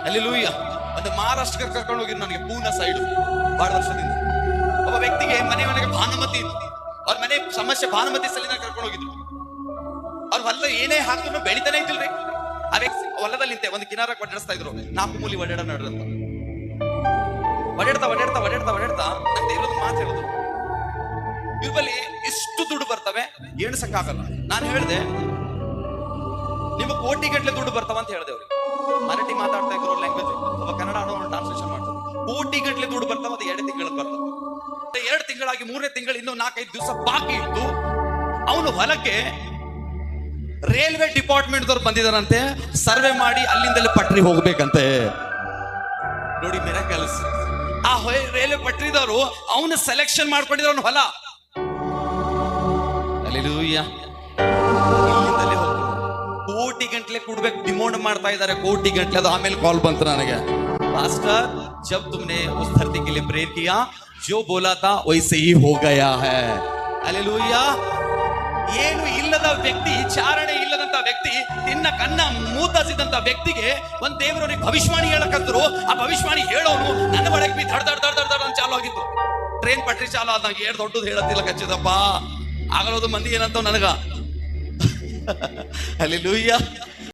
Alleluia. ಒಂದು ಮಹಾರಾಷ್ಟ್ರಕ್ಕೆ ಕರ್ಕೊಂಡು ಹೋಗಿ ನನಗೆ ಪೂನಾ ಸೈಡ್ ಬಹಳ ವರ್ಷದಿಂದ. ಒಬ್ಬ ವ್ಯಕ್ತಿಗೆ ಮನೆಗೆ ಭಾನುಮತಿ ಇತ್ತು. ಅವ್ರ ಮನೆ ಸಮಸ್ಯೆ ಭಾನುಮತಿ ಸಲಿನ ಕರ್ಕೊಂಡು ಹೋಗಿದ್ರು. ಅವ್ರ ಹೊಲ ಏನೇ ಹಾಕಿದ್ರು ಬೆಳಿತಾನೆ ಇದ್ದಿಲ್ರಿ. ಆ ವ್ಯಕ್ತಿ ಹೊಲದಲ್ಲಿ ನಿಂತೆ ಒಂದು ಕಿನಾರ ಒಡ್ಡಿಸ್ತಾ ಇದ್ರು. 4 ಮೂಲಿ ಒಡ್ಡಾಡ ನಡ್ರಂತ ಒಡ್ಡಾಡ್ತಾ ನಾನು ದೇವ್ರದ್ದು ಮಾತು ಹೇಳುದು, ಇವ್ರ ಬಳಿ ಇಷ್ಟು ದುಡ್ಡು ಬರ್ತವೆ ಎಣ್ಸಕ್ಕಾಗಲ್ಲ. ನಾನು ಹೇಳಿದೆ ನಿಮಗೆ ಕೋಟಿ ಗಟ್ಟಲೆ ದುಡ್ಡು ಬರ್ತಾವ ಅಂತ ಹೇಳಿದೆ ಅವ್ರಿಗೆ. ಮರಾಠಿ ಮಾತಾಡ್ತಾ ಇದ್ರು ಲ್ಯಾಂಗ್ವೇಜ್, ಒಬ್ಬ ಕನ್ನಡ ಟ್ರಾನ್ಸ್ಲೇಷನ್ ಮಾಡ್ತಾರೆ. ಕೋಟಿ ಗಟ್ಟಲೆ ದುಡ್ಡು ಬರ್ತಾವ, ಅದು 2 ತಿಂಗಳಿಗೆ ಬರ್ತದೆ. 2 ತಿಂಗಳಾಗಿ 3ನೇ ತಿಂಗಳು ಇನ್ನೂ 4-5 ದಿವಸ ಬಾಕಿ ಇತ್ತು. ಅವನು ಹೊಲಕ್ಕೆ ರೈಲ್ವೆ ಡಿಪಾರ್ಟ್ಮೆಂಟ್ ದವ್ರು ಬಂದಿದಾರಂತೆ, ಸರ್ವೆ ಮಾಡಿ ಅಲ್ಲಿಂದಲೇ ಪಟ್ರಿ ಹೋಗ್ಬೇಕಂತೆ. ನೋಡಿ ಮಿರಾಕಲ್ಸ್. ಆ ರೈಲ್ವೆ ಪಟ್ರಿದವರು ಅವನು ಸೆಲೆಕ್ಷನ್ ಮಾಡ್ಕೊಂಡಿದ್ರು ಅವನ ಹೊಲ. ಅಲ್ಲೆಲೂಯ್ಯ. ಇಲ್ಲಿಂದಲೇ ಹೋಗ್ತಾರೆ. ಕೋಟಿ ಗಂಟ್ಲೆ ಕೊಡ್ಬೇಕು ಡಿಮಾಂಡ್ ಮಾಡ್ತಾ ಇದ್ದಾರೆ, ಕೋಟಿ ಗಂಟ್ಲೆ. ಅದು ಆಮೇಲೆ ಕಾಲ್ ಬಂತು ನನಗೆ, पास्टर जब तुमने उस धरती के लिए प्रेयर किया जो बोला था वैसे ही हो गया है. हालेलुया. ಏನು ಇಲ್ಲದ ವ್ಯಕ್ತಿ, ಚಾರಣೆ ಇಲ್ಲದಂತ ವ್ಯಕ್ತಿ, ತಿನ್ನ ಕನ್ನ ಮೂತಸಿದಂತ ವ್ಯಕ್ತಿಗೆ ಒಂದ್ ದೇವರವನಿಗೆ ಭವಿಷ್ಯವಾಣಿ ಹೇಳಕಂದ್ರು. ಆ ಭವಿಷ್ಯವಾಣಿ ಹೇಳೋನು ನನ್ನ ಒಳಗೆ ಬಿ ದಡ್ ದಡ್ ದಡ್ ದಡ್ ದಡ್ ಅಂತ ಚಾಲು ಆಗಿತ್ತು. ಟ್ರೈನ್ ಪಟ್ರಿ ಚಾಲು ಆದಾಗ ಏನ್ ದೊಡ್ಡದು ಹೇಳತ್ತಿಲ್ಲ ಕಚ್ಚಿದಪ್ಪ ಆಗಲೋದು ಮಂದಿ ಏನಂತ ನನಗ. ಹಲ್ಲೆಲೂಯ್ಯ.